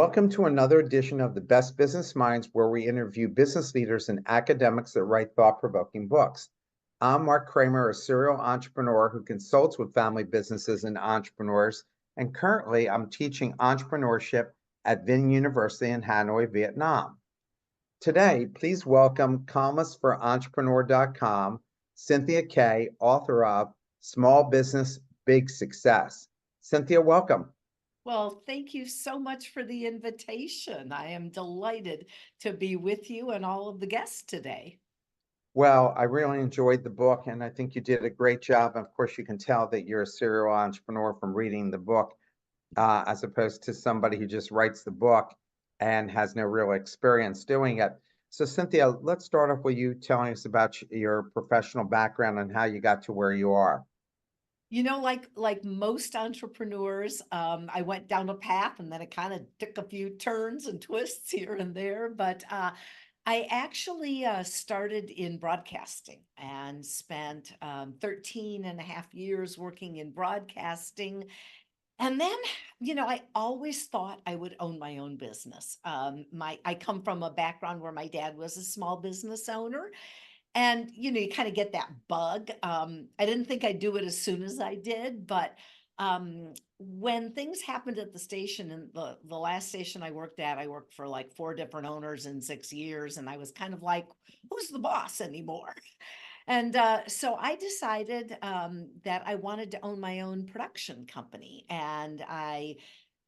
Welcome to another edition of the Best Business Minds, where we interview business leaders and academics that write thought provoking books. I'm Marc Kramer, a serial entrepreneur who consults with family businesses and entrepreneurs, and currently I'm teaching entrepreneurship at Vinh University in Hanoi, Vietnam. Today, please welcome columnist for Entrepreneur.com, Cynthia Kay, author of Small Business, Big Success. Cynthia, welcome. Well, thank you so much for the invitation. I am delighted to be with you and all of the guests today. Well, I really enjoyed the book, and I think you did a great job. Of course, you can tell that you're a serial entrepreneur from reading the book, as opposed to somebody who just writes the book and has no real experience doing it. So, Cynthia, let's start off with you telling us about your professional background and how you got to where you are. Like most entrepreneurs, I went down a path and then it kind of took a few turns and twists here and there. But I actually started in broadcasting and spent 13 and a half years working in broadcasting. And then, I always thought I would own my own business. I come from a background where my dad was a small business owner, and you kind of get that bug. I didn't think I'd do it as soon as I did, but when things happened at the station, and the last station I worked at, I worked for like four different owners in 6 years, and I was kind of like, who's the boss anymore? And so I decided that I wanted to own my own production company. And I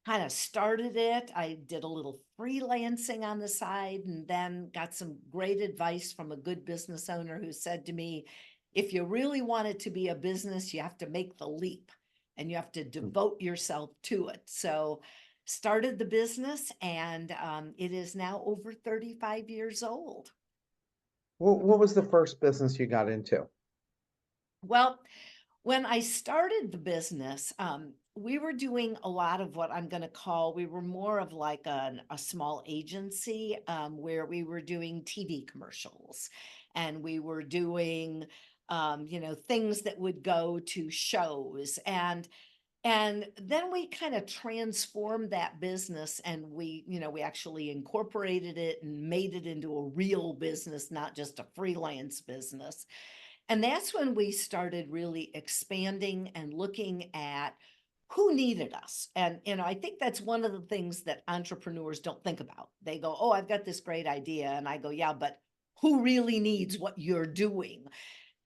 kind of started it. I did a little freelancing on the side and then got some great advice from a good business owner who said to me, if you really want it to be a business, you have to make the leap and you have to devote yourself to it. So started the business, and it is now over 35 years old. What was the first business you got into? Well, when I started the business, we were doing a lot of what I'm going to call, we were more of like a small agency, where we were doing TV commercials, and we were doing, things that would go to shows. And then we kind of transformed that business, and we actually incorporated it and made it into a real business, not just a freelance business. And that's when we started really expanding and looking at who needed us. And, I think that's one of the things that entrepreneurs don't think about. They go, oh, I've got this great idea. And I go, yeah, but who really needs what you're doing?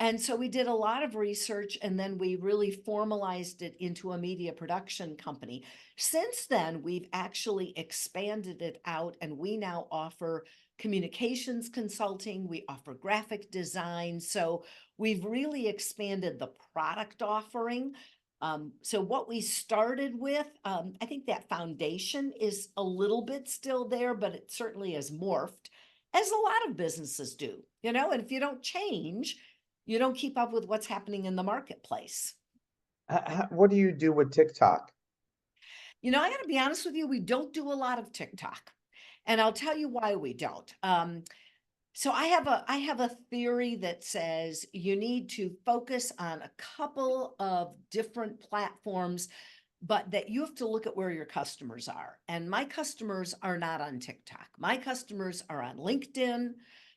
And so we did a lot of research, and then we really formalized it into a media production company. Since then, we've actually expanded it out, and we now offer communications consulting, we offer graphic design. So we've really expanded the product offering. So what we started with, I think that foundation is a little bit still there, but it certainly has morphed, as a lot of businesses do, and if you don't change, you don't keep up with what's happening in the marketplace. What do you do with TikTok? I got to be honest with you, we don't do a lot of TikTok. And I'll tell you why we don't. So I have a theory that says you need to focus on a couple of different platforms, but that you have to look at where your customers are. And my customers are not on TikTok. My customers are on LinkedIn,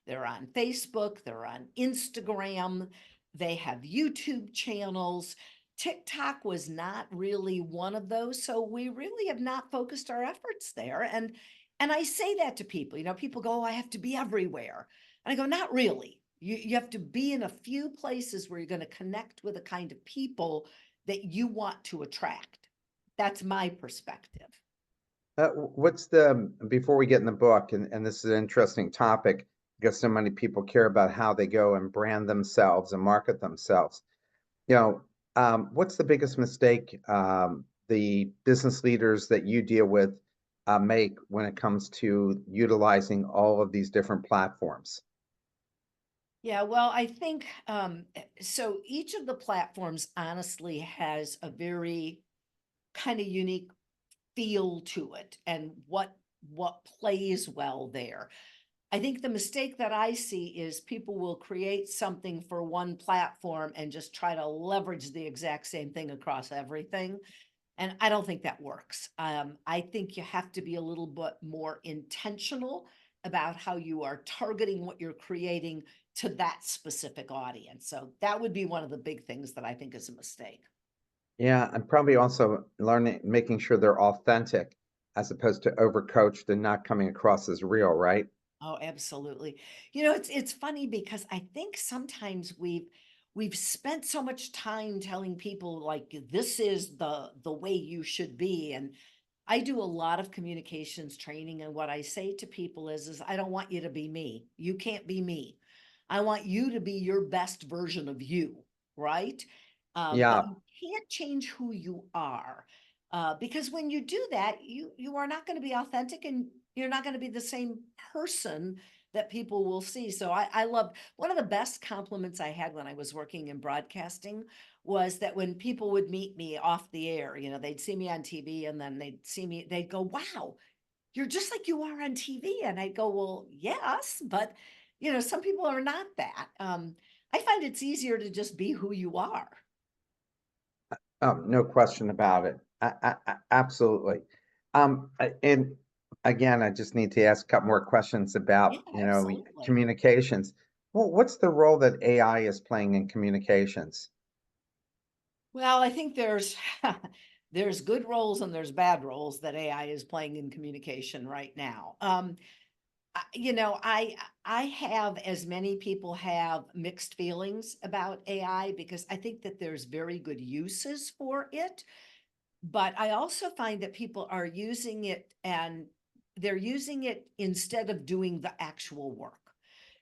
they're on Facebook, they're on Instagram, they have YouTube channels. TikTok was not really one of those, so we really have not focused our efforts there. And I say that to people. People go, "Oh, I have to be everywhere." And I go, "Not really. You have to be in a few places where you're going to connect with the kind of people that you want to attract." That's my perspective. Before we get in the book, and this is an interesting topic because so many people care about how they go and brand themselves and market themselves. You know, what's the biggest mistake the business leaders that you deal with make when it comes to utilizing all of these different platforms? Yeah, well, I think so. Each of the platforms honestly has a very kind of unique feel to it, and what plays well there. I think the mistake that I see is people will create something for one platform and just try to leverage the exact same thing across everything. And I don't think that works. I think you have to be a little bit more intentional about how you are targeting what you're creating to that specific audience. So that would be one of the big things that I think is a mistake. Yeah, and probably also learning, making sure they're authentic as opposed to overcoached and not coming across as real, right? Oh, absolutely. You know, it's funny because I think sometimes we've spent so much time telling people like this is the way you should be. And I do a lot of communications training, and what I say to people is I don't want you to be me. You can't be me. I want you to be your best version of you, right? But Yeah, you can't change who you are. Because when you do that, you are not going to be authentic, and you're not going to be the same person that people will see. So I love one of the best compliments I had when I was working in broadcasting was that when people would meet me off the air, you know, they'd see me on TV and then they'd see me, they'd go, wow, you're just like you are on TV. And I'd go, well, yes, but you know, some people are not that. I find it's easier to just be who you are. no question about it. Absolutely. And again, I just need to ask a couple more questions Yeah, about, absolutely. communications. Well, what's the role that AI is playing in communications? Well, I think there's there's good roles and there's bad roles that AI is playing in communication right now. You know, I have, as many people have, mixed feelings about AI because I think that there's very good uses for it, but I also find that people are using it and they're using it instead of doing the actual work.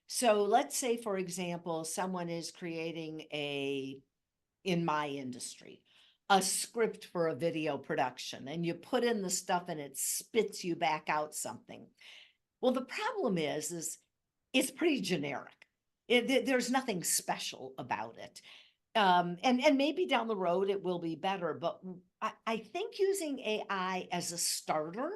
So let's say, for example, someone is creating in my industry, a script for a video production, and you put in the stuff and it spits you back out something. Well, the problem is it's pretty generic. There's nothing special about it. And maybe down the road it will be better, but I think using AI as a starter,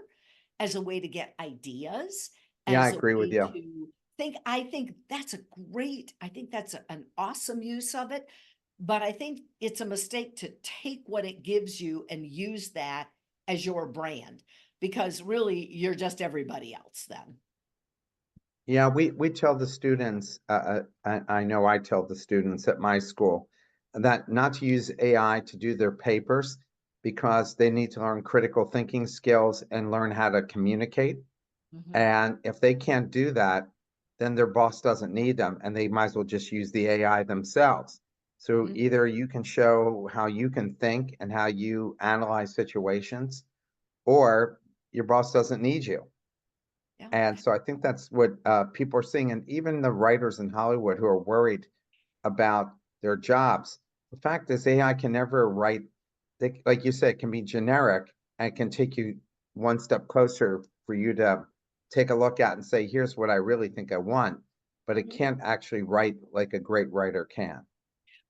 as a way to get ideas, Yeah, I as a agree with way you. to think, I think that's a great, I think that's an awesome use of it. But I think it's a mistake to take what it gives you and use that as your brand, because really you're just everybody else then. Yeah, we tell the students, I know I tell the students at my school that not to use AI to do their papers because they need to learn critical thinking skills and learn how to communicate. Mhm, And if they can't do that, then their boss doesn't need them and they might as well just use the AI themselves. So mhm, either you can show how you can think and how you analyze situations, or your boss doesn't need you. yeah. And so I think that's what people are seeing. And even the writers in Hollywood who are worried about their jobs. The fact is, AI can never write, like you said, it can be generic and can take you one step closer for you to take a look at and say, here's what I really think I want. But it Mhm. can't actually write like a great writer can.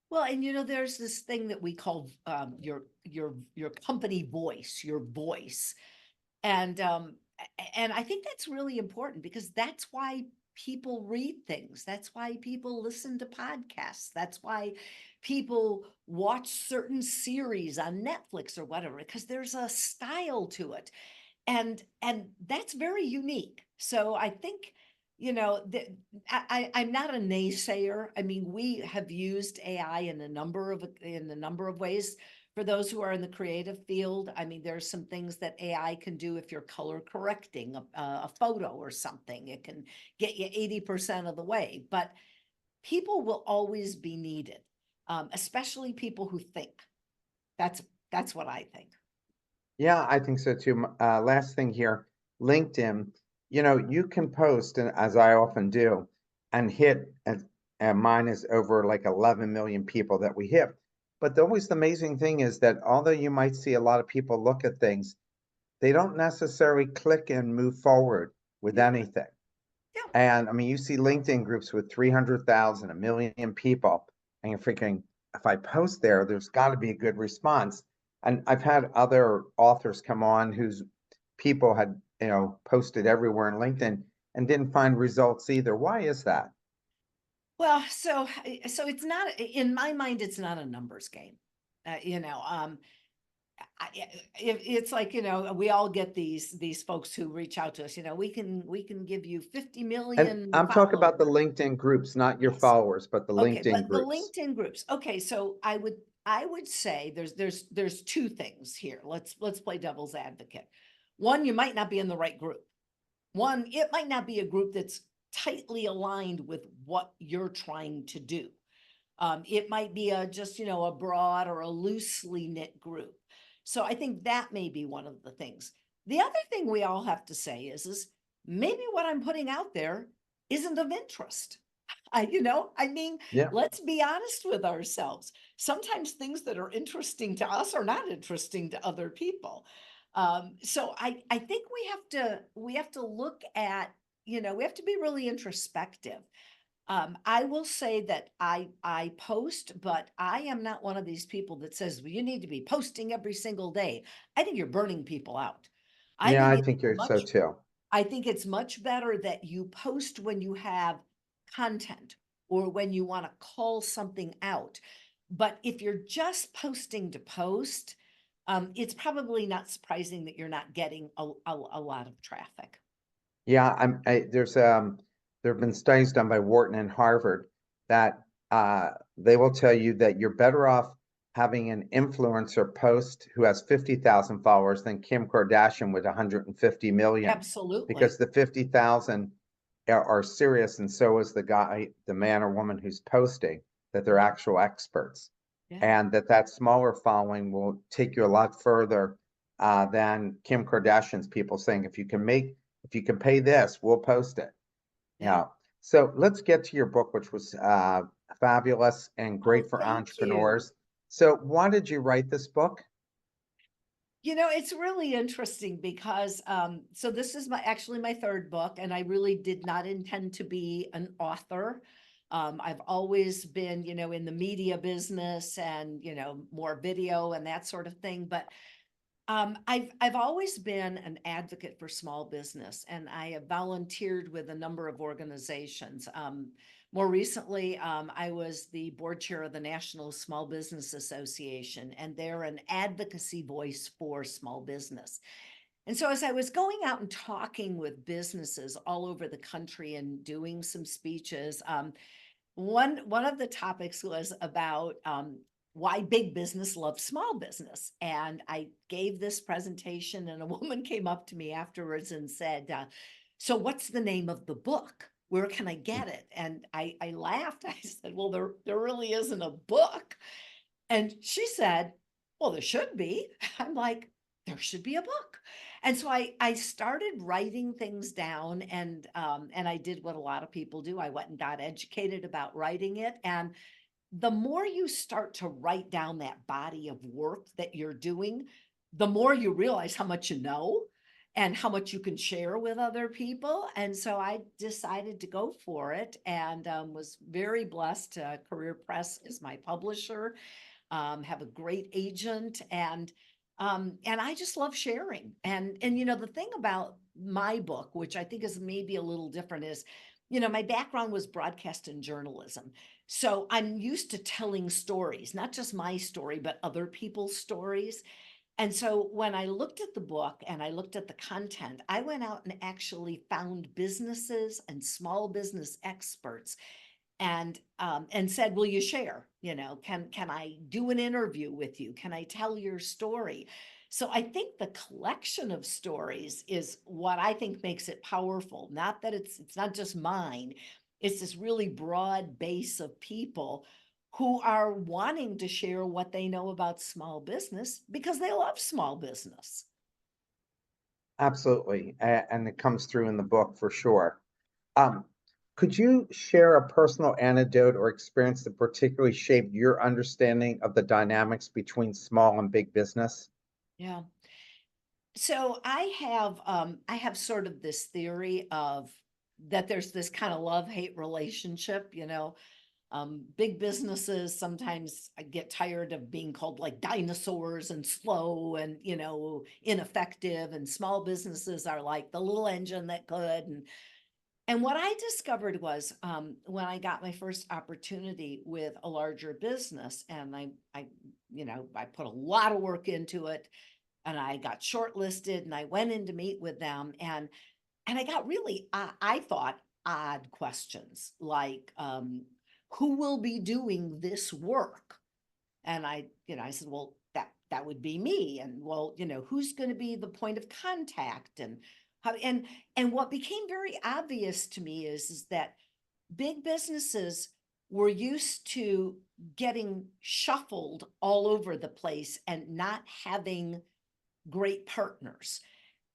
Well, and you know, there's this thing that we call your company voice, your voice. And and I think that's really important because that's why people read things. That's why people listen to podcasts. That's why people watch certain series on Netflix or whatever, because there's a style to it. And that's very unique. So I think, you know, that I'm not a naysayer. I mean, we have used AI in a number of ways. For those who are in the creative field, I mean, there's some things that AI can do if you're color correcting a photo or something. It can get you 80% of the way, but people will always be needed, especially people who think. That's that's what I think. Yeah, I think so too. Last thing here, LinkedIn, you can post, and as I often do, and hit, and mine is over like 11 million people that we hit. But always the amazing thing is that although you might see a lot of people look at things, they don't necessarily click and move forward with Yeah, anything. yeah. And I mean, you see LinkedIn groups with 300,000, a million people, and you're thinking, if I post there, there's got to be a good response. And I've had other authors come on whose people had, posted everywhere in LinkedIn and didn't find results either. Why is that? Well, so it's not, in my mind, it's not a numbers game. You know, It's like, we all get these folks who reach out to us, we can give you 50 And million I'm talking about the followers. LinkedIn groups, not your Yes. followers, but the Okay, LinkedIn but the groups. LinkedIn groups. Okay, so I would say there's two things here. Let's play devil's advocate. One, you might not be in the right group. One, it might not be a group that's tightly aligned with what you're trying to do. It might be just, a broad or a loosely knit group. So I think that may be one of the things. The other thing we all have to say is maybe what I'm putting out there isn't of interest. I mean, Yeah. let's be honest with ourselves. Sometimes things that are interesting to us are not interesting to other people. So I think we have to look at, we have to be really introspective. I will say that I post, but I am not one of these people that says, well, you need to be posting every single day. I think you're burning people out. I Yeah, think I it's think you're so much too. I think it's much better that you post when you have content or when you want to call something out. But if you're just posting to post, it's probably not surprising that you're not getting a lot of traffic. Yeah, there have been studies done by Wharton and Harvard that they will tell you that you're better off having an influencer post who has 50,000 followers than Kim Kardashian with 150 million, Absolutely. because the 50,000 are serious, and so is the guy, the man or woman who's posting, that they're Yeah. actual experts, Yeah. and that smaller following will take you a lot further than Kim Kardashian's people saying, if you can pay this, we'll post it. Yeah. Yeah. So let's get to your book, which was fabulous and Oh, great for thank you. entrepreneurs. So why did you write this book? It's really interesting because so this is actually my third book, and I really did not intend to be an author. I've always been, in the media business and, more video and that sort of thing. But I've always been an advocate for small business, and I have volunteered with a number of organizations. More recently, I was the board chair of the National Small Business Association, and they're an advocacy voice for small business. And so, as I was going out and talking with businesses all over the country and doing some speeches, one of the topics was about why big business loves small business, and I gave this presentation, and a woman came up to me afterwards and said, "So, what's the name of the book? Where can I get it?" And I laughed. I said, "Well, there really isn't a book." And she said, "Well, there should be." I'm like, "There should be a book." And so I started writing things down, and I did what a lot of people do. I went and got educated about writing it. And the more you start to write down that body of work that you're doing, the more you realize how much you know and how much you can share with other people. And so I decided to go for it, and was very blessed. Career Press is my publisher, have a great agent, and I just love sharing. And the thing about my book, which I think is maybe a little different, is my background was broadcast and journalism. So I'm used to telling stories, not just my story, but other people's stories. And so when I looked at the book and I looked at the content, I went out and actually found businesses and small business experts, and said, "Will you share? Can I do an interview with you? Can I tell your story?" So I think the collection of stories is what I think makes it powerful. Not that it's not just mine. It's this really broad base of people who are wanting to share what they know about small business because they love small business. Absolutely. And it comes through in the book for sure. Um, could you share a personal anecdote or experience that particularly shaped your understanding of the dynamics between small and big business? Yeah. So I have sort of this theory of that there's this kind of love-hate relationship. Big businesses sometimes I get tired of being called like dinosaurs and slow and ineffective, and small businesses are like the little engine that could. And what I discovered was, when I got my first opportunity with a larger business, and I put a lot of work into it, and I got shortlisted, and I went in to meet with them, and I got really, I thought, odd questions like, who will be doing this work? And I said, well, that would be me. And well, who's going to be the point of contact? And how, and what became very obvious to me is that big businesses were used to getting shuffled all over the place and not having great partners.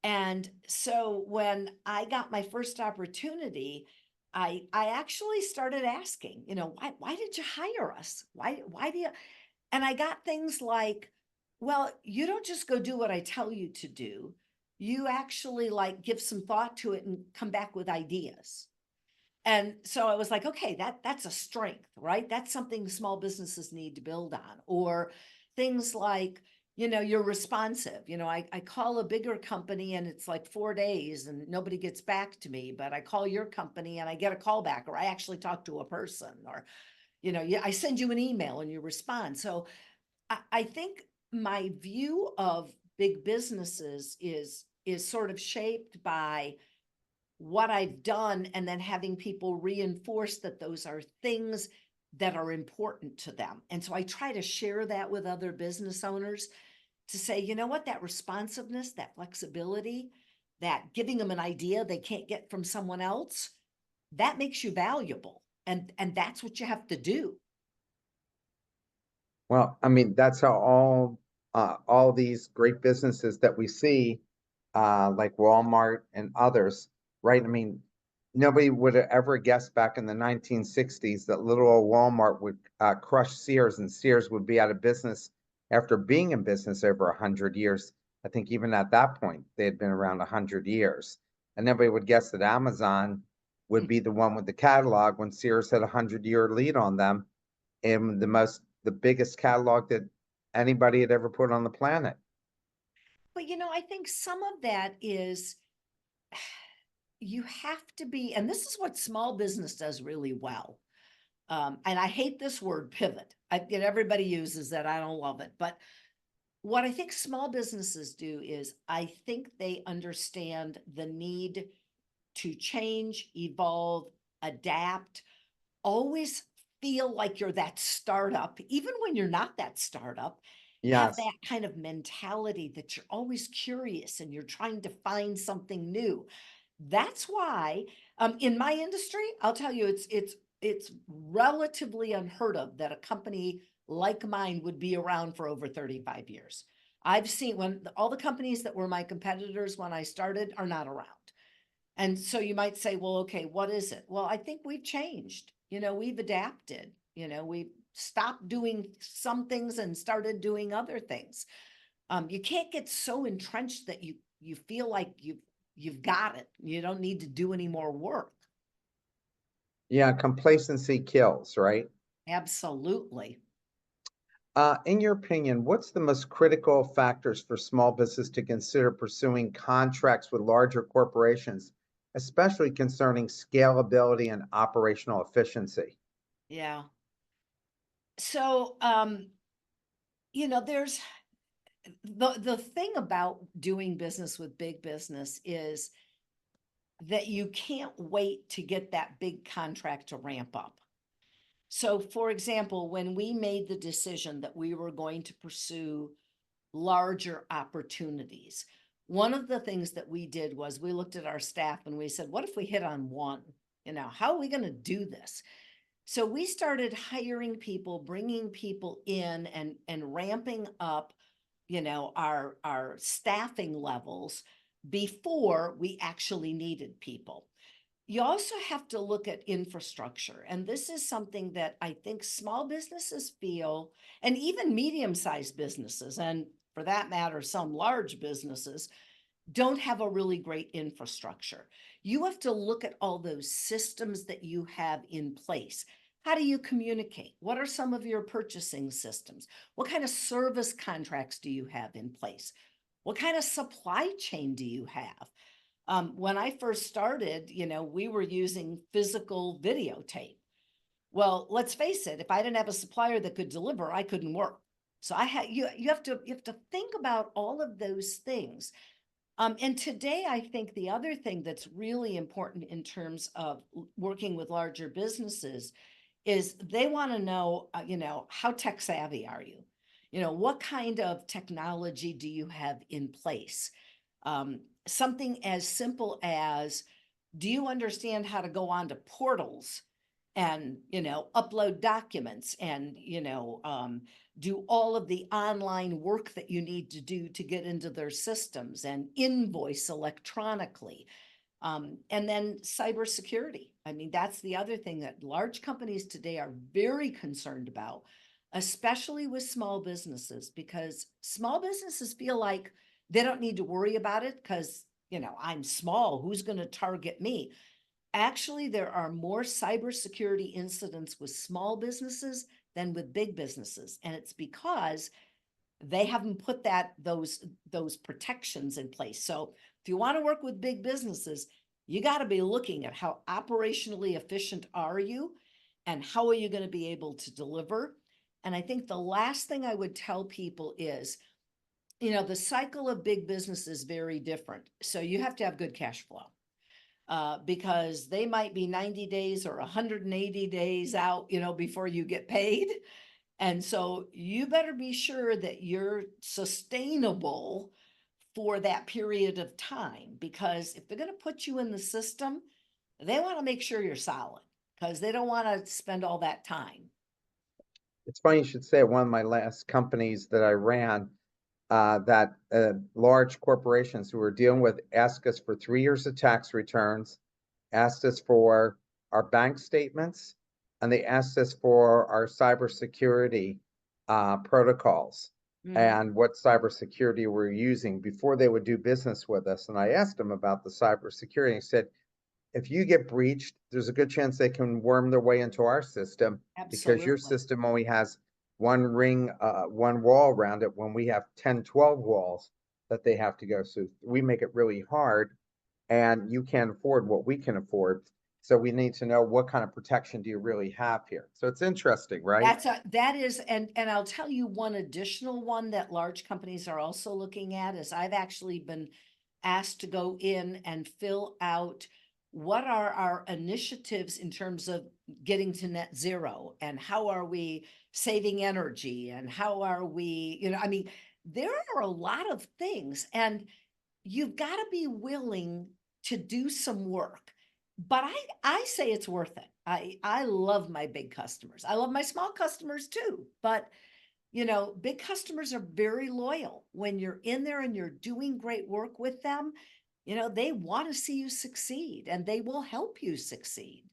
And so when I got my first opportunity, I actually started asking, why did you hire us? Why do you? And I got things like, well, you don't just go do what I tell you to do. You actually like give some thought to it and come back with ideas. And so I was like, okay, that's a strength, right? That's something small businesses need to build on. Or things like, you're responsive. I call a bigger company and it's like 4 days and nobody gets back to me, but I call your company and I get a call back, or I actually talk to a person, or, yeah, I send you an email and you respond. So I think my view of big businesses is sort of shaped by what I've done, and then having people reinforce that those are things that are important to them. And so I try to share that with other business owners to say, you know what, that responsiveness, that flexibility, that giving them an idea they can't get from someone else, that makes you valuable. And that's what you have to do. Well, I mean, that's how all these great businesses that we see, like Walmart and others, right? I mean, nobody would have ever guessed back in the 1960s that little old Walmart would crush Sears, and Sears would be out of business after being in business over 100 years. I think even at that point, they had been around 100 years. And nobody would guess that Amazon would Mm. be the one with the catalog when Sears had a 100-year lead on them, and the biggest catalog that anybody had ever put on the planet. But I think some of that is, you have to be, and this is what small business does really well. And I hate this word pivot. I get everybody uses that. I don't love it. But what I think small businesses do is, I think they understand the need to change, evolve, adapt, always feel like you're that startup, even when you're not that startup. Have Yes. that kind of mentality that you're always curious and you're trying to find something new. That's why, in my industry, I'll tell you, it's relatively unheard of that a company like mine would be around for over 35 years. I've seen all the companies that were my competitors when I started are not around. And so you might say, well, okay, what is it? Well, I think we've changed. We've adapted. We've stopped doing some things and started doing other things. You can't get so entrenched that you feel like you've got it. You don't need to do any more work. Yeah, complacency kills, right? Absolutely. In your opinion, what's the most critical factors for small business to consider pursuing contracts with larger corporations, especially concerning scalability and operational efficiency? Yeah. So, there's the thing about doing business with big business is that you can't wait to get that big contract to ramp up. So, for example, when we made the decision that we were going to pursue larger opportunities, one of the things that we did was we looked at our staff and we said, what if we hit on one? How are we going to do this? So we started hiring people, bringing people in, and ramping up, our staffing levels before we actually needed people. You also have to look at infrastructure. And this is something that I think small businesses feel, and even medium sized businesses, and for that matter, some large businesses, don't have a really great infrastructure. You have to look at all those systems that you have in place. How do you communicate? What are some of your purchasing systems? What kind of service contracts do you have in place? What kind of supply chain do you have? When I first started, we were using physical videotape. Well, let's face it, if I didn't have a supplier that could deliver, I couldn't work. So I had you have to think about all of those things. And today, I think the other thing that's really important in terms of working with larger businesses is they want to know, how tech savvy are you? What kind of technology do you have in place? Something as simple as, do you understand how to go onto portals and, upload documents and, do all of the online work that you need to do to get into their systems and invoice electronically? And then cybersecurity. I mean, that's the other thing that large companies today are very concerned about, especially with small businesses, because small businesses feel like they don't need to worry about it because, I'm small. Who's going to target me? Actually, there are more cybersecurity incidents with small businesses than with big businesses. And it's because they haven't put those protections in place. So if you want to work with big businesses, you got to be looking at how operationally efficient are you and how are you going to be able to deliver. And I think the last thing I would tell people is, the cycle of big business is very different. So you have to have good cash flow. Because they might be 90 days or 180 days out, before you get paid. And so you better be sure that you're sustainable for that period of time, because if they're going to put you in the system, they want to make sure you're solid because they don't want to spend all that time. It's funny you should say it. One of my last companies that I ran, that large corporations who were dealing with asked us for 3 years of tax returns, asked us for our bank statements, and they asked us for our cybersecurity protocols Mhm. and what cybersecurity we're using before they would do business with us. And I asked them about the cybersecurity. I said, if you get breached, there's a good chance they can worm their way into our system because your Absolutely. system only has one ring, one wall around it when we have 10, 12 walls that they have to go through. We make it really hard and you can't afford what we can afford. So we need to know what kind of protection do you really have here? So it's interesting, right? That is, and I'll tell you one additional one that large companies are also looking at is I've actually been asked to go in and fill out what are our initiatives in terms of getting to net zero and how are we saving energy and how are we, I mean, there are a lot of things and you've got to be willing to do some work. But I say it's worth it. I love my big customers. I love my small customers too. But big customers are very loyal. When you're in there and you're doing great work with them, they want to see you succeed and they will help you succeed.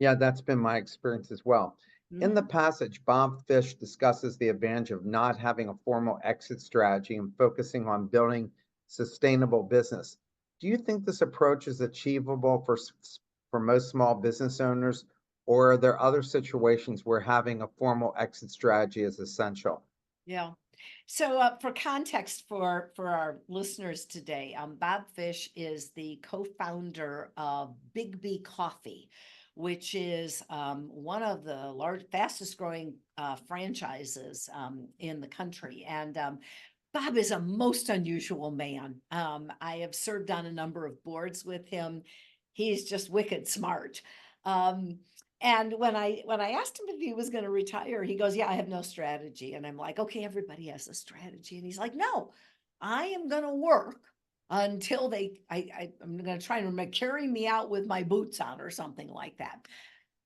Yeah, that's been my experience as well. In the Mhm. passage, Bob Fish discusses the advantage of not having a formal exit strategy and focusing on building sustainable business. Do you think this approach is achievable for most small business owners, or are there other situations where having a formal exit strategy is essential? Yeah. So, for context for our listeners today, Bob Fish is the co-founder of Big B Coffee, which is one of the fastest growing franchises in the country. And Bob is a most unusual man. I have served on a number of boards with him. He's just wicked smart. Um, and when I asked him if he was going to retire, he goes, "Yeah, I have no strategy." And I'm like, "Okay, everybody has a strategy." And he's like, "No, I am going to work until I'm going to try and carry me out with my boots on or something like that."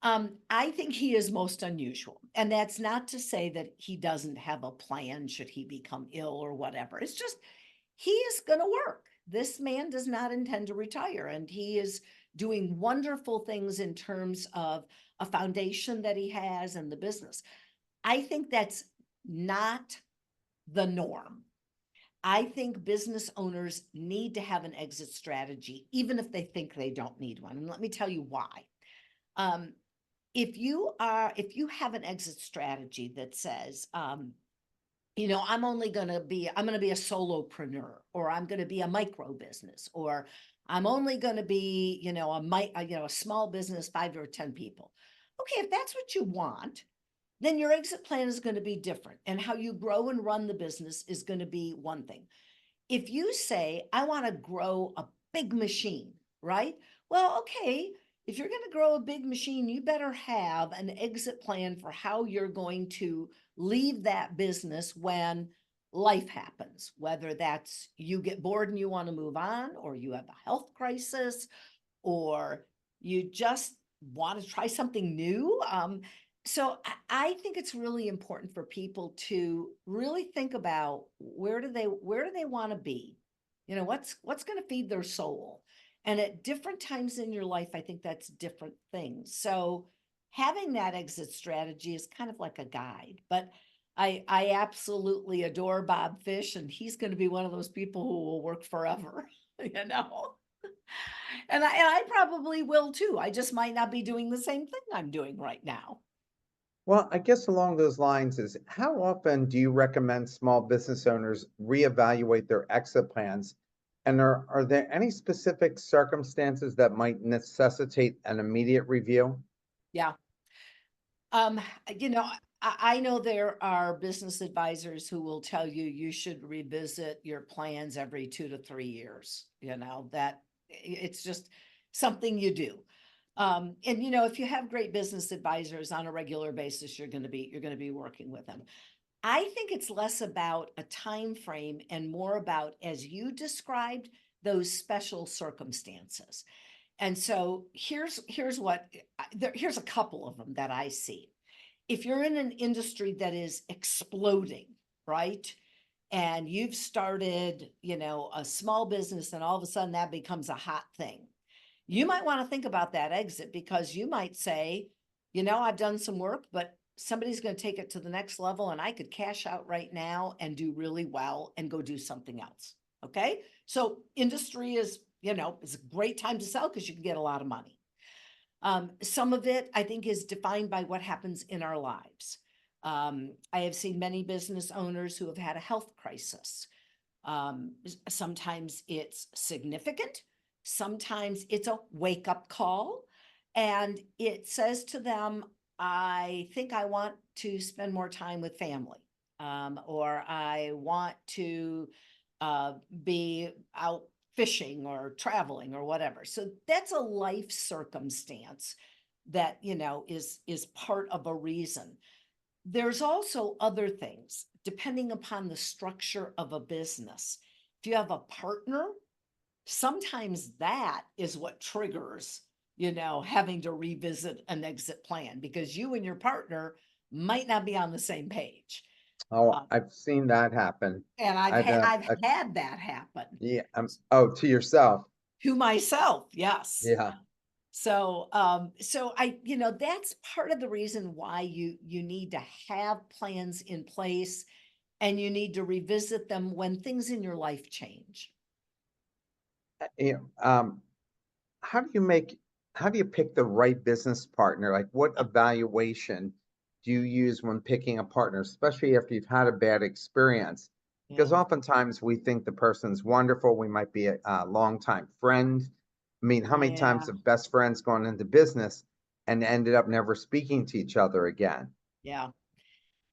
I think he is most unusual. And that's not to say that he doesn't have a plan should he become ill or whatever. It's just he is going to work. This man does not intend to retire, and he is doing wonderful things in terms of a foundation that he has and the business. I think that's not the norm. I think business owners need to have an exit strategy, even if they think they don't need one. And let me tell you why. Um, if you have an exit strategy that says, I'm going to be a solopreneur, or I'm going to be a micro business, or I'm only going to be, a small business, 5 or 10 people. Okay, if that's what you want, then your exit plan is going to be different. And how you grow and run the business is going to be one thing. If you say, I want to grow a big machine, right? Well, okay, if you're going to grow a big machine, you better have an exit plan for how you're going to leave that business when life happens, whether that's you get bored and you want to move on, or you have a health crisis, or you just want to try something new. So I think it's really important for people to really think about where do they want to be? What's going to feed their soul? And at different times in your life, I think that's different things. So having that exit strategy is kind of like a guide. But I absolutely adore Bob Fish, and he's going to be one of those people who will work forever, you know. And I probably will too. I just might not be doing the same thing I'm doing right now. Well, I guess along those lines is how often do you recommend small business owners reevaluate their exit plans? And are there any specific circumstances that might necessitate an immediate review? Yeah. Um, you know, I know there are business advisors who will tell you you should revisit your plans every 2 to 3 years, that it's just something you do. And if you have great business advisors on a regular basis, you're going to be working with them. I think it's less about a time frame and more about, as you described, those special circumstances. And so here's a couple of them that I see. If you're in an industry that is exploding, right? And you've started, a small business, and all of a sudden that becomes a hot thing. You might want to think about that exit, because you might say, I've done some work, but somebody's going to take it to the next level, and I could cash out right now and do really well and go do something else. Okay. So industry is a great time to sell because you can get a lot of money. Some of it, I think, is defined by what happens in our lives. I have seen many business owners who have had a health crisis. Sometimes it's significant. Sometimes it's a wake up call, and it says to them, I think I want to spend more time with family, or I want to be out fishing or traveling or whatever. So that's a life circumstance that, is part of a reason. There's also other things depending upon the structure of a business. If you have a partner, sometimes that is what triggers, having to revisit an exit plan, because you and your partner might not be on the same page. Oh, Uh, I've seen that happen. and I've I've had that happen yeah, oh, to yourself. to myself. Yes. Yeah. So that's part of the reason why you need to have plans in place, and you need to revisit them when things in your life change. You know, how do you make how do you pick the right business partner? Like what evaluation do you use when picking a partner, especially after you've had a bad experience? Because Yeah. oftentimes we think the person's wonderful. We might be a longtime friend. I mean, how many times Yeah. have best friends gone into business and ended up never speaking to each other again? Yeah.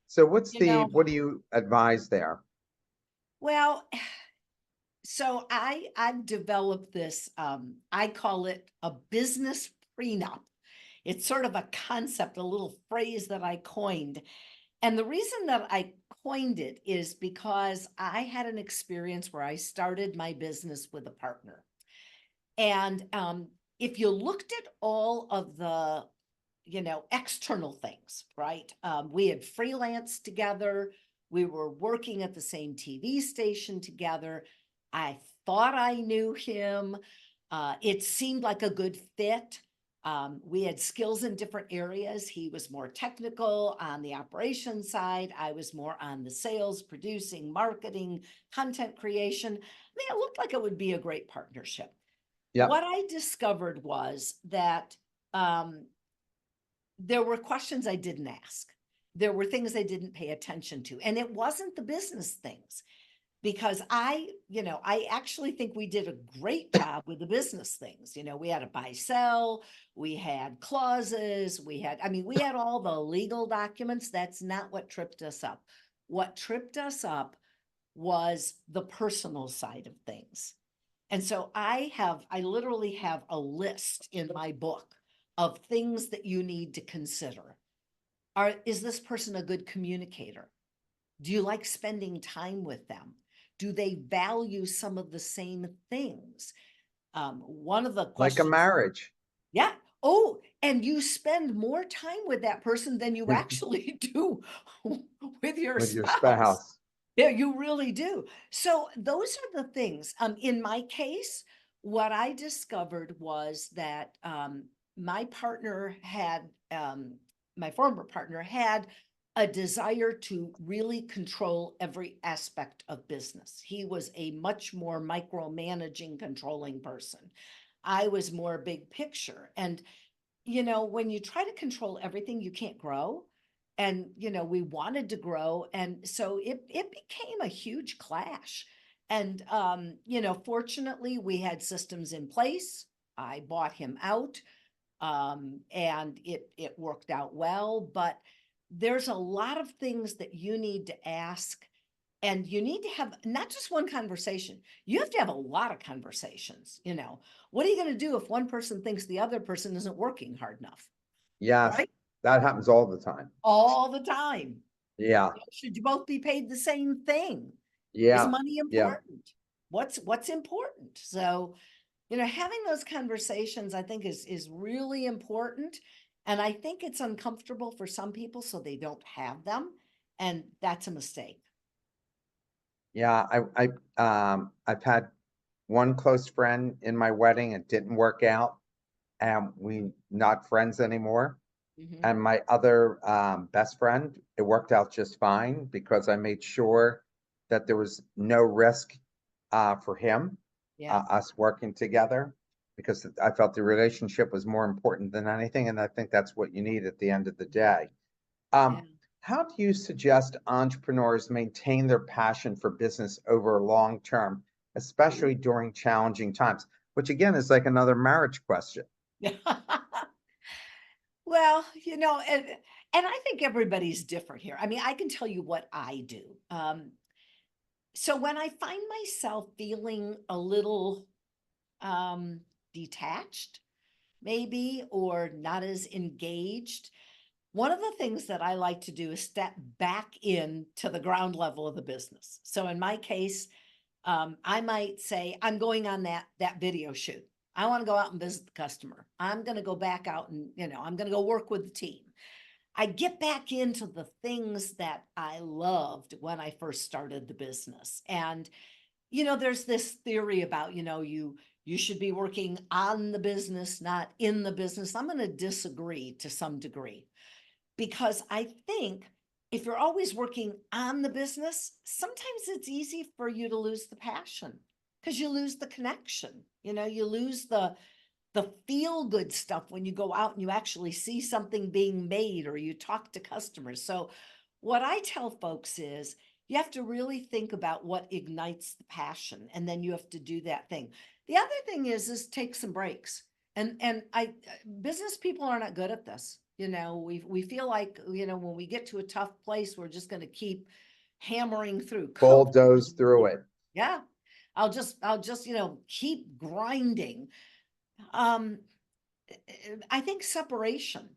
So You know, what do you advise there? well, so I've developed this, I call it a business prenup. It's sort of a concept, a little phrase that I coined. And the reason that I coined it is because I had an experience where I started my business with a partner. And if you looked at all of the, external things, right? We had freelanced together. We were working at the same TV station together. I thought I knew him. It seemed like a good fit. We had skills in different areas. He was more technical on the operations side. I was more on the sales, producing, marketing, content creation. I mean, it looked like it would be a great partnership. Yep. What I discovered was that there were questions I didn't ask. there were things I didn't pay attention to. And it wasn't the business things because I actually think we did a great job with the business things. We had a buy sell, we had clauses, we had all the legal documents. That's not what tripped us up. What tripped us up was the personal side of things. And so I literally have a list in my book of things that you need to consider. Is this person a good communicator? Do you like spending time with them? Do they value some of the same things? One of the Like a questions, marriage. yeah. Oh, and you spend more time with that person than you actually do with your With your spouse. spouse. Yeah, you really do. So those are the things. In my case, what I discovered was that my partner had, my former partner had a desire to really control every aspect of business. He was a much more micromanaging, controlling person. I was more big picture. And when you try to control everything, you can't grow. And, we wanted to grow. And so it became a huge clash. And, fortunately, we had systems in place. I bought him out, and it worked out well. But there's a lot of things that you need to ask. And you need to have not just one conversation, you have to have a lot of conversations. What are you going to do if one person thinks the other person isn't working hard enough? Yes, Right? that happens all the time. All the time. Yeah, Should you both be paid the same thing? Is yeah, money yeah. important? What's important? So, having those conversations, I think is really important. And I think it's uncomfortable for some people, so they don't have them. And that's a mistake. Yeah, I've had one close friend in my wedding. It didn't work out, and we not friends anymore. Hmm. And my other best friend, it worked out just fine because I made sure that there was no risk for him, Yeah. us working together, because I felt the relationship was more important than anything, and I think that's what you need at the end of the day. Yeah. How do you suggest entrepreneurs maintain their passion for business over long term, especially during challenging times? Which again is like another marriage question. Yeah. Well, and I think everybody's different here. I mean, I can tell you what I do. So when I find myself feeling a little um, detached, maybe, or not as engaged, one of the things that I like to do is step back in to the ground level of the business. So in my case, I might say, I'm going on that video shoot. I want to go out and visit the customer. I'm going to go back out and, I'm going to go work with the team. I get back into the things that I loved when I first started the business. And, there's this theory about, you should be working on the business, not in the business. I'm going to disagree to some degree because I think if you're always working on the business, sometimes it's easy for you to lose the passion because you lose the connection. You lose the feel good stuff when you go out and you actually see something being made or you talk to customers. So what I tell folks is you have to really think about what ignites the passion and then you have to do that thing. The other thing is take some breaks. And I business people are not good at this. We feel like, when we get to a tough place, we're just going to keep hammering through. COVID Bulldoze was through really, it. yeah. I'll just, keep grinding. Um, I think separation.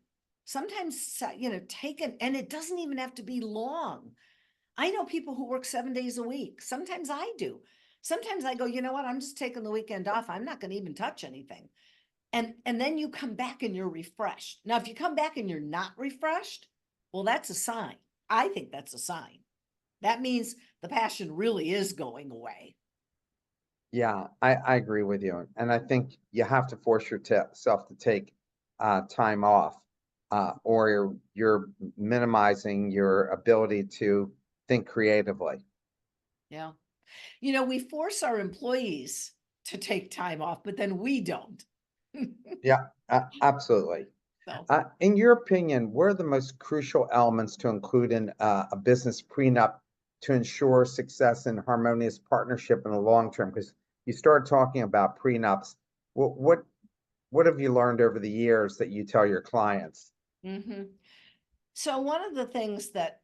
Sometimes, take it, and it doesn't even have to be long. I know people who work 7 days a week. Sometimes I do. Sometimes I go, you know what? I'm just taking the weekend off. I'm not going to even touch anything. And then you come back and you're refreshed. Now, if you come back and you're not refreshed, well, that's a sign. I think that's a sign. That means the passion really is going away. Yeah, I agree with you. And I think you have to force yourself to take time off, or you're minimizing your ability to think creatively. Yeah. We force our employees to take time off, but then we don't. Yeah, absolutely. So. In your opinion, what are the most crucial elements to include in a business prenup to ensure success and harmonious partnership in the long term? Because you start talking about prenups. What have you learned over the years that you tell your clients? Mhm. So one of the things that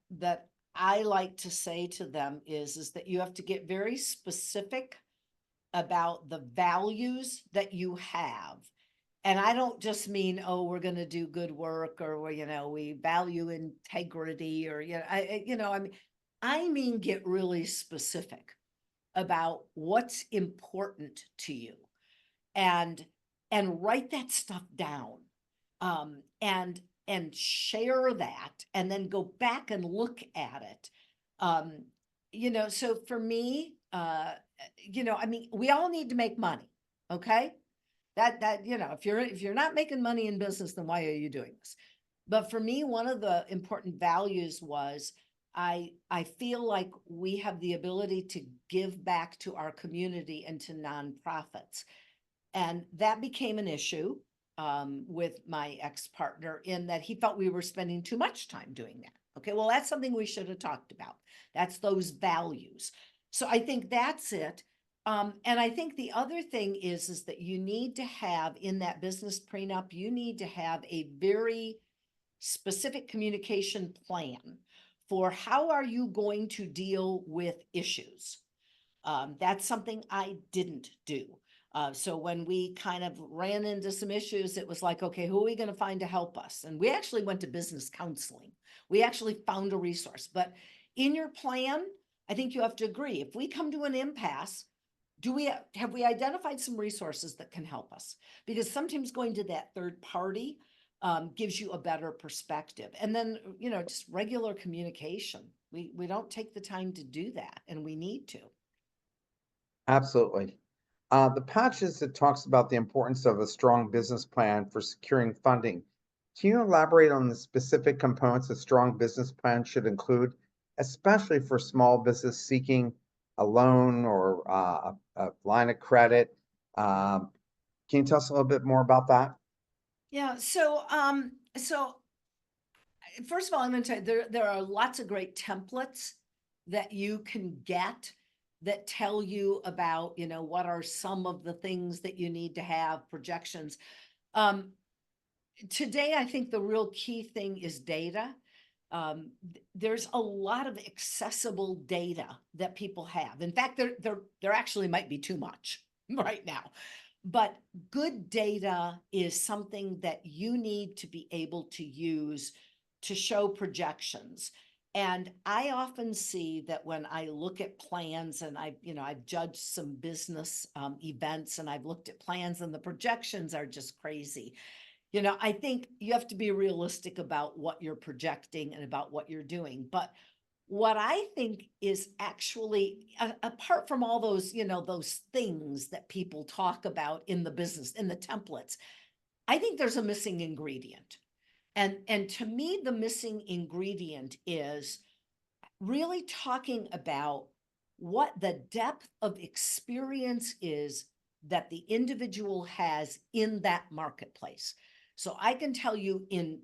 I like to say to them is that you have to get very specific about the values that you have. And I don't just mean, oh, we're going to do good work, or we value integrity, or I mean get really specific about what's important to you, and write that stuff down, um and share that, and then go back and look at it. um so for me, I mean, we all need to make money. Okay, if you're not making money in business, then why are you doing this? But for me, one of the important values was, I feel like we have the ability to give back to our community and to nonprofits. And that became an issue, with my ex-partner, in that he felt we were spending too much time doing that. Okay, well, that's something we should have talked about. That's those values. So I think that's it. And I think the other thing is that you need to have, in that business prenup, you need to have a very specific communication plan for how are you going to deal with issues. That's something I didn't do. So when we kind of ran into some issues, it was like, okay, who are we going to find to help us? And we actually went to business counseling. We actually found a resource. But in your plan, I think you have to agree. If we come to an impasse, have we identified some resources that can help us? Because sometimes going to that third party gives you a better perspective. And then, just regular communication. We don't take the time to do that, and we need to. Absolutely. The patches that talks about the importance of a strong business plan for securing funding. Can you elaborate on the specific components a strong business plan should include, especially for small business seeking a loan or a line of credit? Um, can you tell us a little bit more about that? Yeah. So first of all, I'm going to tell you, there are lots of great templates that you can get that tell you about, what are some of the things that you need to have, projections. Um, Today, I think the real key thing is data. There's a lot of accessible data that people have. In fact, there actually might be too much right now. But good data is something that you need to be able to use to show projections. And I often see that when I look at plans, and I've judged some business events, and I've looked at plans, and the projections are just crazy. I think you have to be realistic about what you're projecting and about what you're doing. But what I think is actually, apart from all those, those things that people talk about in the business, in the templates, I think there's a missing ingredient. And to me, the missing ingredient is really talking about what the depth of experience is that the individual has in that marketplace. So I can tell you, in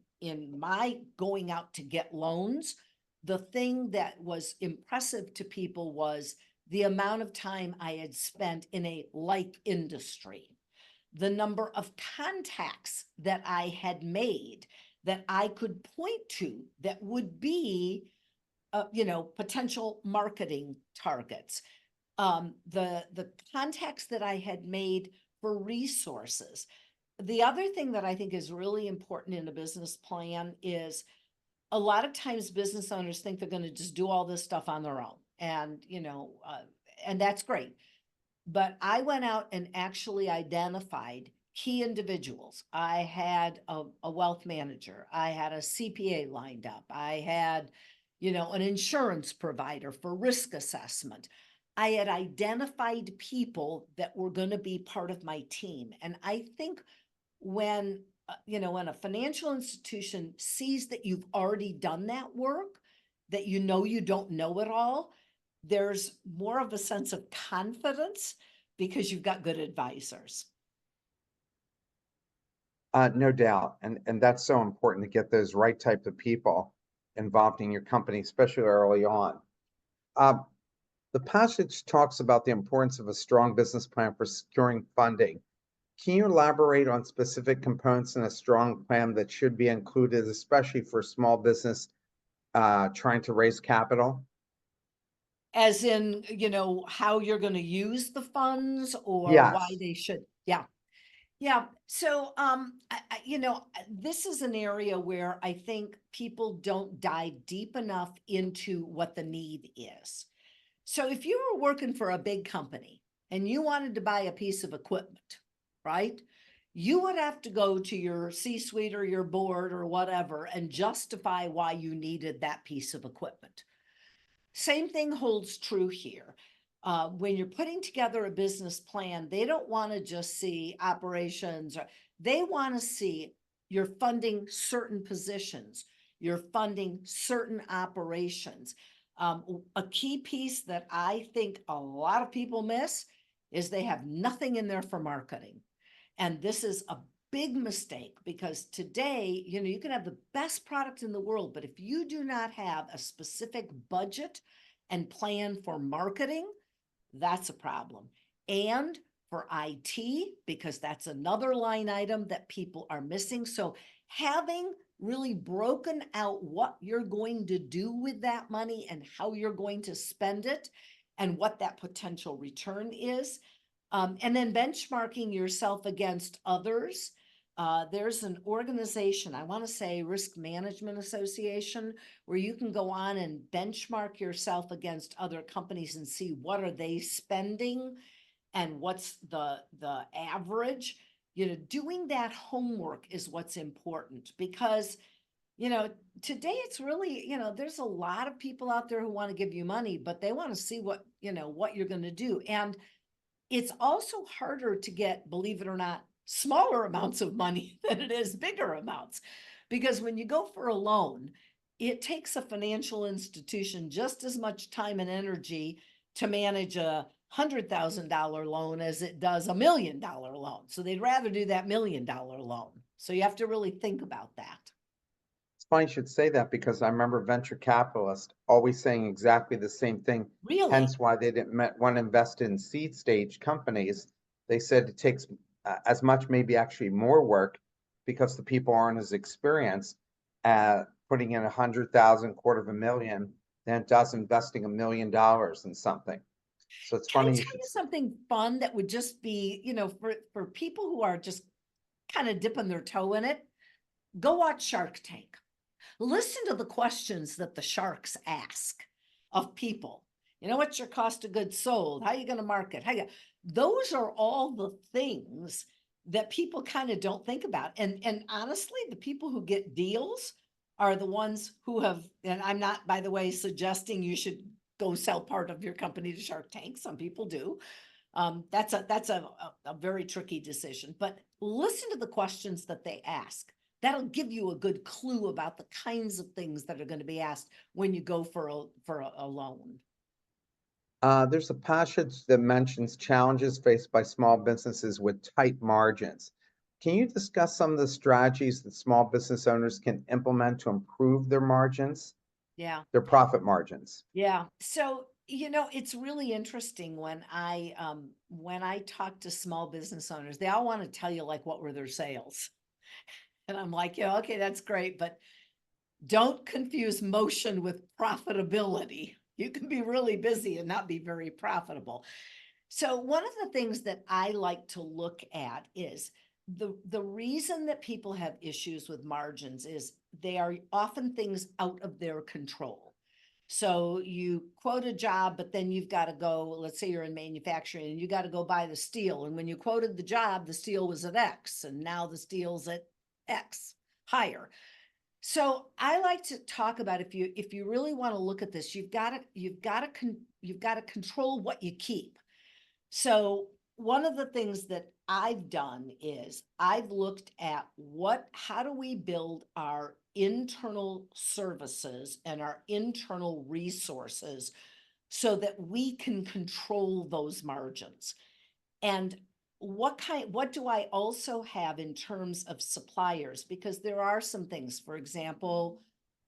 my going out to get loans, the thing that was impressive to people was the amount of time I had spent in a like industry, the number of contacts that I had made that I could point to that would be potential marketing targets. The contacts that I had made for resources. The other thing that I think is really important in a business plan is, a lot of times business owners think they're going to just do all this stuff on their own, and that's great. But I went out and actually identified key individuals. I had a wealth manager. I had a CPA lined up. I had, an insurance provider for risk assessment. I had identified people that were going to be part of my team. And I think when, when a financial institution sees that you've already done that work, that you don't know it all, there's more of a sense of confidence because you've got good advisors. No doubt. And that's so important to get those right type of people involved in your company, especially early on. Uh, the passage talks about the importance of a strong business plan for securing funding. Can you elaborate on specific components in a strong plan that should be included, especially for small business trying to raise capital? As in, how you're gonna use the funds or why Yes. they should, yeah. Yeah, so, this is an area where I think people don't dive deep enough into what the need is. So if you were working for a big company and you wanted to buy a piece of equipment, right? You would have to go to your C-suite or your board or whatever and justify why you needed that piece of equipment. Same thing holds true here. When you're putting together a business plan, they don't want to just see operations, or they want to see you're funding certain positions, you're funding certain operations. A key piece that I think a lot of people miss is they have nothing in there for marketing. And this is a big mistake because today, you can have the best product in the world, but if you do not have a specific budget and plan for marketing, that's a problem. And for IT, because that's another line item that people are missing. So having really broken out what you're going to do with that money and how you're going to spend it and what that potential return is, and then benchmarking yourself against others. There's an organization, I want to say Risk Management Association, where you can go on and benchmark yourself against other companies and see what are they spending and what's the average. Doing that homework is what's important because today it's really, there's a lot of people out there who want to give you money, but they want to see what you're going to do. And it's also harder to get, believe it or not, smaller amounts of money than it is bigger amounts. Because when you go for a loan, it takes a financial institution just as much time and energy to manage $100,000 loan as it does $1 million loan. So they'd rather do that $1 million loan. So you have to really think about that. It's funny you should say that because I remember venture capitalists always saying exactly the same thing, Really? hence why they didn't want to invest in seed stage companies. They said it takes as much, maybe actually more work because the people aren't as experienced at putting in 100,000, quarter of a million, than it does investing $1 million in something. So it's Can I funny you tell should. you something fun that would just be, for people who are just kind of dipping their toe in it? Go watch Shark Tank. Listen to the questions that the sharks ask of people. What's your cost of goods sold? How are you going to market? Those are all the things that people kind of don't think about. And honestly, the people who get deals are the ones who have, and I'm not, by the way, suggesting you should go sell part of your company to Shark Tank. Some people do. That's a very tricky decision, but listen to the questions that they ask. That'll give you a good clue about the kinds of things that are going to be asked when you go for a loan. There's a passage that mentions challenges faced by small businesses with tight margins. Can you discuss some of the strategies that small business owners can implement to improve their margins, Yeah. their profit margins? Yeah. So, it's really interesting when I talk to small business owners, they all want to tell you like what were their sales. And I'm like, yeah, okay, that's great, but don't confuse motion with profitability. You can be really busy and not be very profitable. So one of the things that I like to look at is the reason that people have issues with margins is they are often things out of their control. So you quote a job, but then you've got to go, let's say you're in manufacturing and you got to go buy the steel. And when you quoted the job, the steel was at X and now the steel's at X higher. So I like to talk about if you really want to look at this, you've got to control what you keep. So one of the things that I've done is I've looked at how do we build our internal services and our internal resources so that we can control those margins. And what do I also have in terms of suppliers? Because there are some things, for example,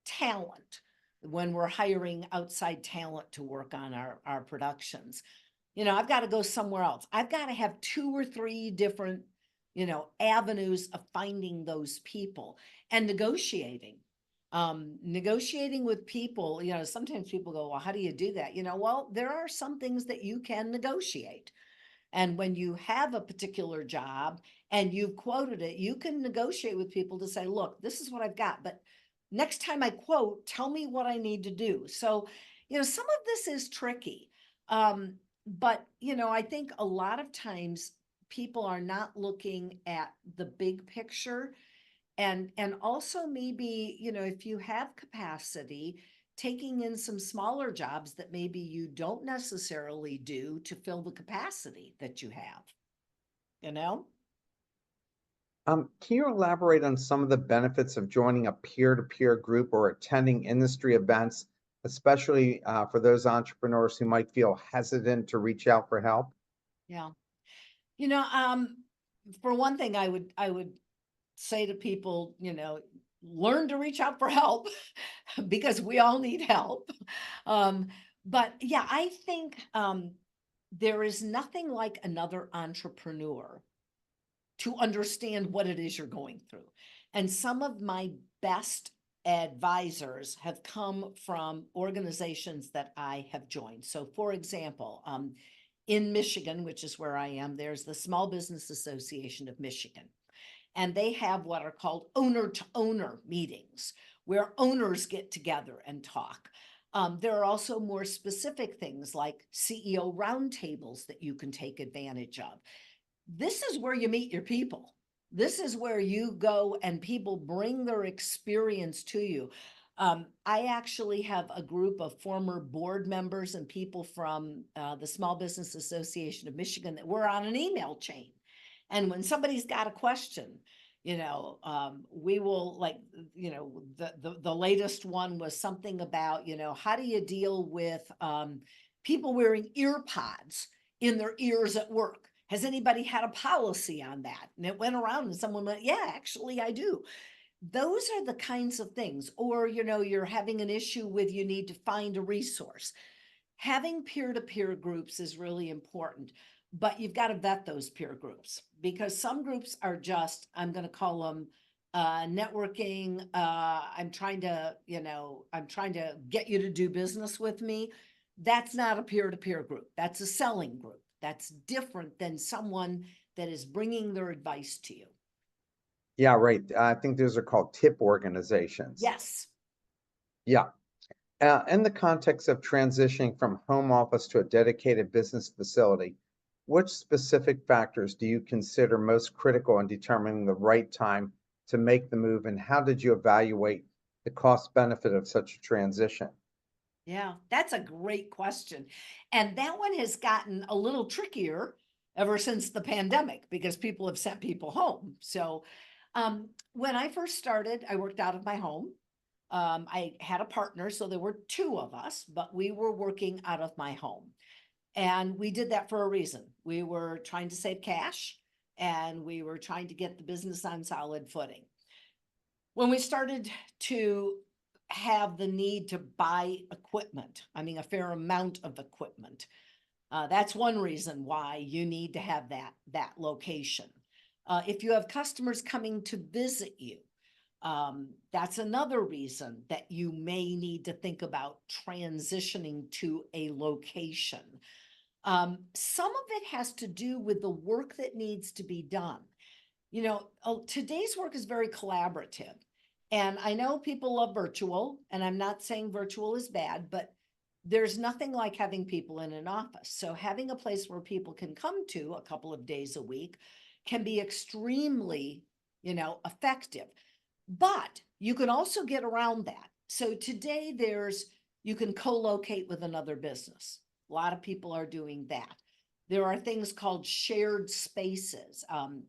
talent, when we're hiring outside talent to work on our productions. I've got to go somewhere else. I've got to have two or three different, avenues of finding those people and negotiating. Negotiating with people, sometimes people go, well, how do you do that? Well, there are some things that you can negotiate. And when you have a particular job and you've quoted it, you can negotiate with people to say, look, this is what I've got, but next time I quote, tell me what I need to do. So, some of this is tricky. But, I think a lot of times people are not looking at the big picture. And also maybe, if you have capacity, taking in some smaller jobs that maybe you don't necessarily do to fill the capacity that you have, you know? Can you elaborate on some of the benefits of joining a peer-to-peer group or attending industry events, especially for those entrepreneurs who might feel hesitant to reach out for help? Yeah. You know, um, for one thing, I would say to people, learn to reach out for help because we all need help. Um, but yeah, I think there is nothing like another entrepreneur to understand what it is you're going through. And some of my best advisors have come from organizations that I have joined. So, for example, in Michigan, which is where I am, there's the Small Business Association of Michigan. And they have what are called owner to owner meetings where owners get together and talk. There are also more specific things like CEO roundtables that you can take advantage of. This is where you meet your people. This is where you go and people bring their experience to you. I actually have a group of former board members and people from the Small Business Association of Michigan that we're on an email chain. And when somebody's got a question, we will like, the latest one was something about, how do you deal with people wearing ear pods in their ears at work? Has anybody had a policy on that? And it went around and someone went, yeah, actually I do. Those are the kinds of things. Or, you're having an issue with you need to find a resource. Having peer-to-peer groups is really important, but you've got to vet those peer groups because some groups are just, I'm going to call them networking. I'm trying to get you to do business with me. That's not a peer-to-peer group. That's a selling group. That's different than someone that is bringing their advice to you. Yeah, right. I think those are called tip organizations. Yes. Yeah. In the context of transitioning from home office to a dedicated business facility, which specific factors do you consider most critical in determining the right time to make the move, and how did you evaluate the cost benefit of such a transition? Yeah, that's a great question. And that one has gotten a little trickier ever since the pandemic because people have sent people home. So, when I first started, I worked out of my home. I had a partner, so there were two of us, but we were working out of my home. And we did that for a reason. We were trying to save cash and we were trying to get the business on solid footing. When we started to have the need to buy equipment, I mean, a fair amount of equipment, that's one reason why you need to have that location. If you have customers coming to visit you, that's another reason that you may need to think about transitioning to a location. Some of it has to do with the work that needs to be done. Today's work is very collaborative. And I know people love virtual, and I'm not saying virtual is bad, but there's nothing like having people in an office. So having a place where people can come to a couple of days a week can be extremely, effective. But you can also get around that. So today you can co-locate with another business. A lot of people are doing that. There are things called shared spaces.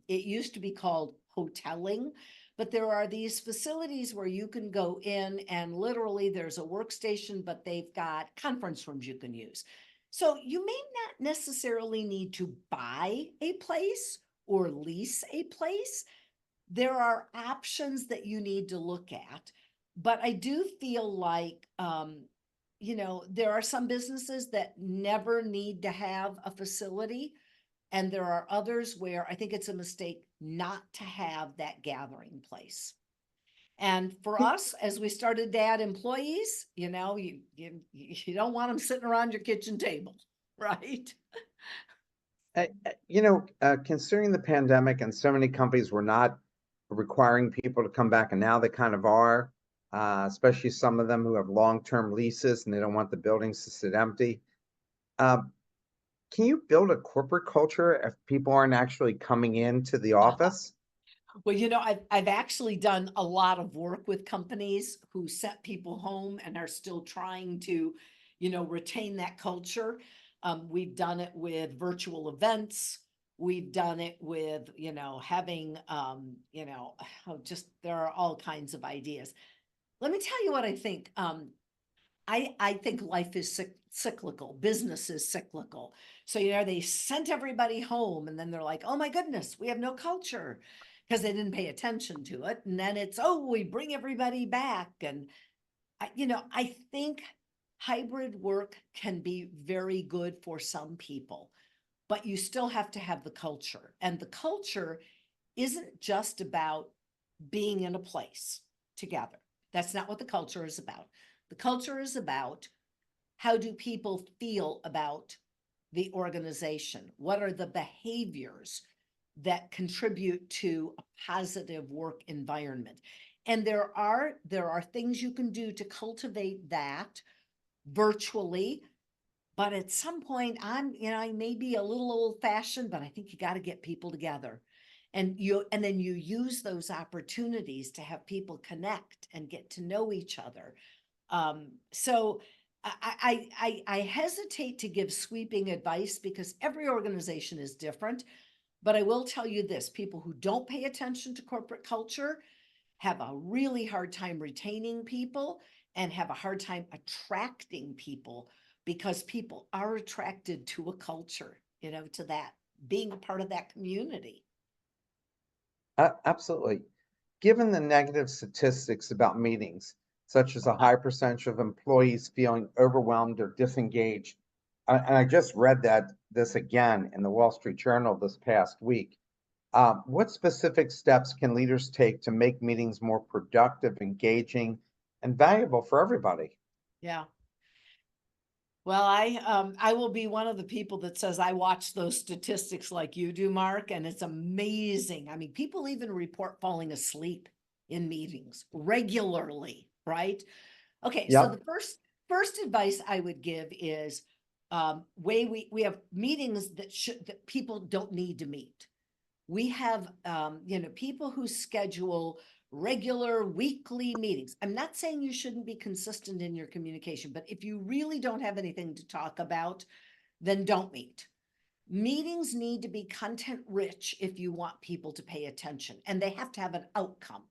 It used to be called hoteling, but there are these facilities where you can go in and literally there's a workstation, but they've got conference rooms you can use. So you may not necessarily need to buy a place or lease a place. There are options that you need to look at, but I do feel like, there are some businesses that never need to have a facility. And there are others where I think it's a mistake not to have that gathering place. And for us, as we started to add employees, you don't want them sitting around your kitchen table, right? Considering the pandemic and so many companies were not requiring people to come back, and now they kind of are, especially some of them who have long-term leases and they don't want the buildings to sit empty. Um, can you build a corporate culture if people aren't actually coming into the office? Well, I've actually done a lot of work with companies who sent people home and are still trying to, retain that culture. We've done it with virtual events. We've done it with, having, just there are all kinds of ideas. Let me tell you what I think. I think life is cyclical. Business is cyclical. So, they sent everybody home and then they're like, oh my goodness, we have no culture because they didn't pay attention to it. And then it's, oh, we bring everybody back. And, I think hybrid work can be very good for some people, but you still have to have the culture. And the culture isn't just about being in a place together. That's not what the culture is about. The culture is about, how do people feel about the organization? What are the behaviors that contribute to a positive work environment? And there are things you can do to cultivate that virtually, but at some point, I may be a little old fashioned, but I think you got to get people together. And then you use those opportunities to have people connect and get to know each other. So I hesitate to give sweeping advice because every organization is different. But I will tell you this, people who don't pay attention to corporate culture have a really hard time retaining people and have a hard time attracting people, because people are attracted to a culture, to that, being a part of that community. Absolutely. Given the negative statistics about meetings, such as a high percentage of employees feeling overwhelmed or disengaged, and I just read this again in the Wall Street Journal this past week. What specific steps can leaders take to make meetings more productive, engaging, and valuable for everybody? Yeah. Well, I will be one of the people that says I watch those statistics like you do, Mark, and it's amazing. I mean, people even report falling asleep in meetings regularly, right? Okay, so the Yep. first advice I would give is, way we have meetings that people don't need to meet. We have, people who schedule regular weekly meetings. I'm not saying you shouldn't be consistent in your communication, but if you really don't have anything to talk about, then don't meet. Meetings need to be content rich if you want people to pay attention, and they have to have an outcome.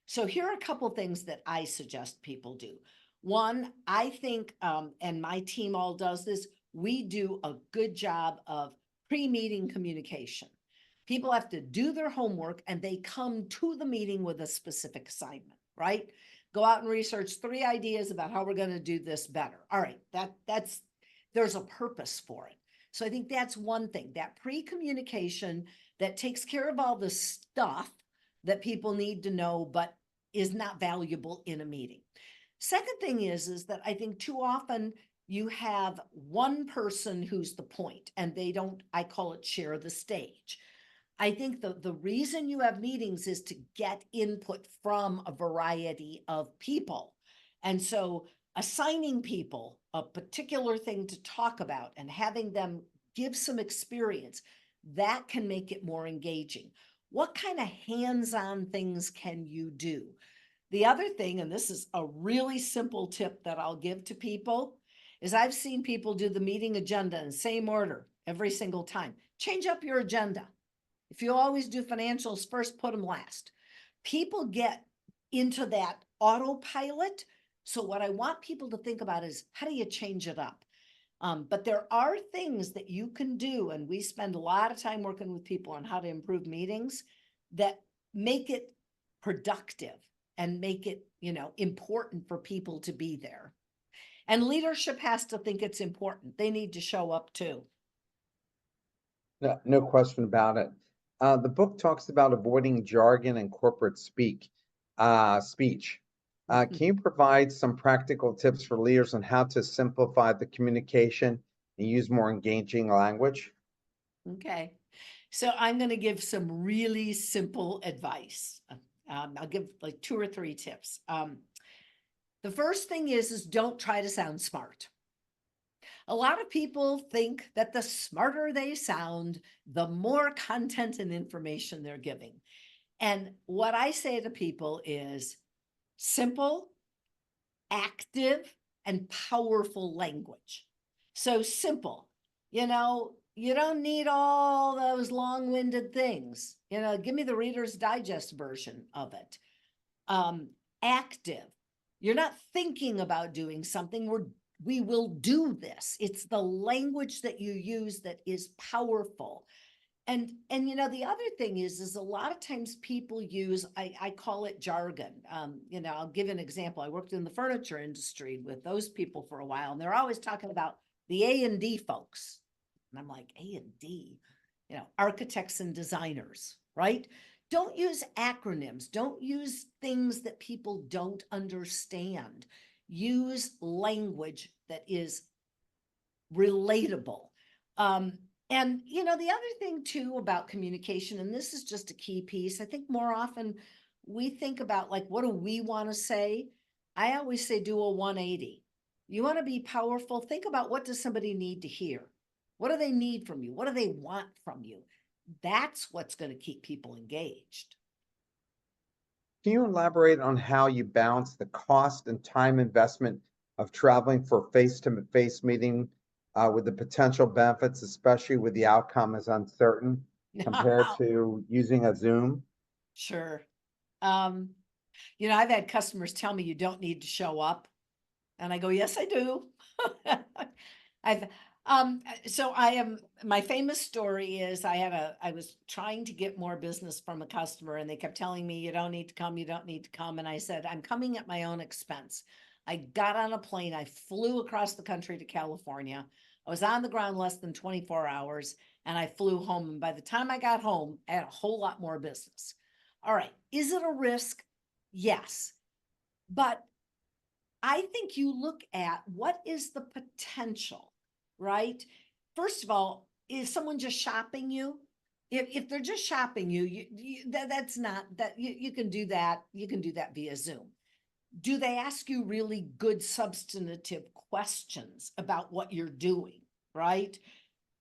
So here are a couple things that I suggest people do. One, I think, and my team all does this, we do a good job of pre-meeting communication. People have to do their homework and they come to the meeting with a specific assignment, right? Go out and research 3 ideas about how we're going to do this better. All right, that's there's a purpose for it. So I think that's one thing, that pre-communication that takes care of all the stuff that people need to know, but is not valuable in a meeting. Second thing is that I think too often you have one person who's the point and they don't, I call it share the stage. I think the reason you have meetings is to get input from a variety of people. And so assigning people a particular thing to talk about and having them give some experience, that can make it more engaging. What kind of hands-on things can you do? The other thing, and this is a really simple tip that I'll give to people, is I've seen people do the meeting agenda in the same order every single time. Change up your agenda. If you always do financials first, put them last. People get into that autopilot. So what I want people to think about is, how do you change it up? But there are things that you can do, and we spend a lot of time working with people on how to improve meetings that make it productive and make it, important for people to be there. And leadership has to think it's important. They need to show up too. No, no question about it. The book talks about avoiding jargon and corporate speech. Can you provide some practical tips for leaders on how to simplify the communication and use more engaging language? Okay. So I'm going to give some really simple advice. I'll give like 2 or 3 tips. The first thing is don't try to sound smart. A lot of people think that the smarter they sound, the more content and information they're giving. And what I say to people is simple, active, and powerful language. So simple, you don't need all those long-winded things. Give me the Reader's Digest version of it. Active, you're not thinking about doing something. We will do this. It's the language that you use that is powerful. And the other thing is a lot of times people use, I call it jargon. I'll give an example. I worked in the furniture industry with those people for a while, and they're always talking about the A&D folks. And I'm like, A&D, architects and designers, right? Don't use acronyms. Don't use things that people don't understand. Use language that is relatable. And the other thing too about communication, and this is just a key piece, I think more often we think about like, what do we want to say? I always say do a 180. You want to be powerful, think about what does somebody need to hear? What do they need from you? What do they want from you? That's what's going to keep people engaged. Can you elaborate on how you balance the cost and time investment of traveling for a face-to-face meeting with the potential benefits, especially with the outcome is uncertain, compared to using a Zoom? Sure. Um, I've had customers tell me you don't need to show up. And I go, yes, I do. I've so I am my famous story is I was trying to get more business from a customer and they kept telling me you don't need to come, you don't need to come. And I said, I'm coming at my own expense. I got on a plane, I flew across the country to California. I was on the ground less than 24 hours and I flew home. And by the time I got home, I had a whole lot more business. All right. Is it a risk? Yes. But I think you look at what is the potential, right? First of all, is someone just shopping you? If they're just shopping that's not that you can do that. You can do that via Zoom. Do they ask you really good substantive questions about what you're doing, right?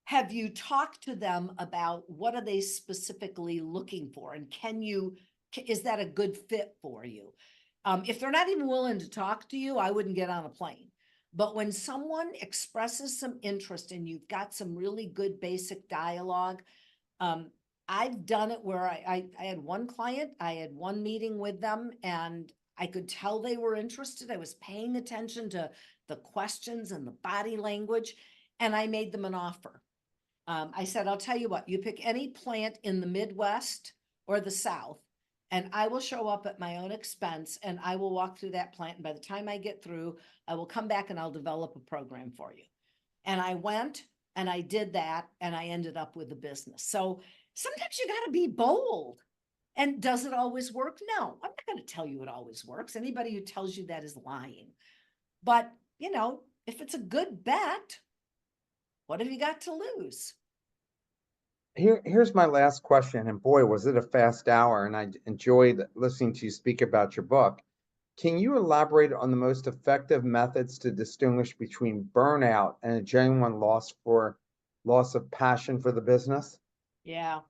Have you talked to them about what are they specifically looking for? And is that a good fit for you? If they're not even willing to talk to you, I wouldn't get on a plane. But when someone expresses some interest and you've got some really good basic dialogue, I've done it where I had one client, I had one meeting with them, and I could tell they were interested. I was paying attention to the questions and the body language, and I made them an offer. I said, I'll tell you what, you pick any plant in the Midwest or the South, and I will show up at my own expense and I will walk through that plant. And by the time I get through, I will come back and I'll develop a program for you. And I went and I did that and I ended up with a business. So sometimes you got to be bold. And does it always work? No, I'm not going to tell you it always works. Anybody who tells you that is lying. But, if it's a good bet, what have you got to lose? Here's my last question, and boy, was it a fast hour, and I enjoyed listening to you speak about your book. Can you elaborate on the most effective methods to distinguish between burnout and a genuine loss of passion for the business? Yeah.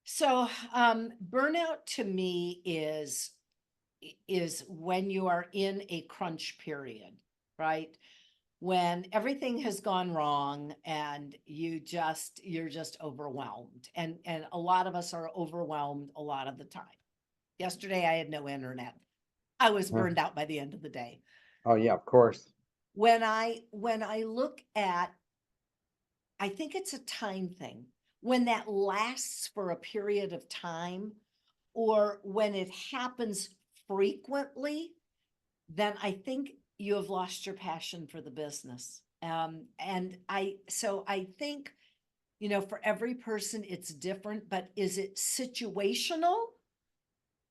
So burnout to me is when you are in a crunch period, right? When everything has gone wrong and you're just overwhelmed. And a lot of us are overwhelmed a lot of the time. Yesterday I had no internet. I was Huh. burned out by the end of the day. Oh yeah, of course. When I look at, I think it's a time thing. When that lasts for a period of time, or when it happens frequently, then I think you have lost your passion for the business. So I think, for every person it's different, but is it situational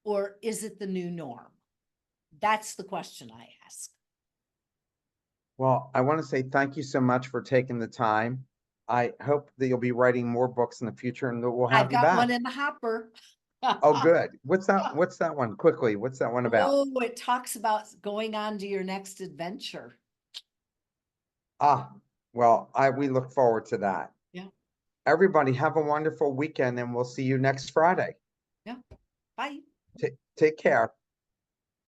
or is it the new norm? That's the question I ask. Well, I want to say thank you so much for taking the time. I hope that you'll be writing more books in the future and that we'll I've have you got back. one in the hopper. Oh, good. What's that one? Quickly, what's that one about? Oh, it talks about going on to your next adventure. Ah, well, we look forward to that. Yeah. Everybody have a wonderful weekend and we'll see you next Friday. Yeah. Bye. Take care.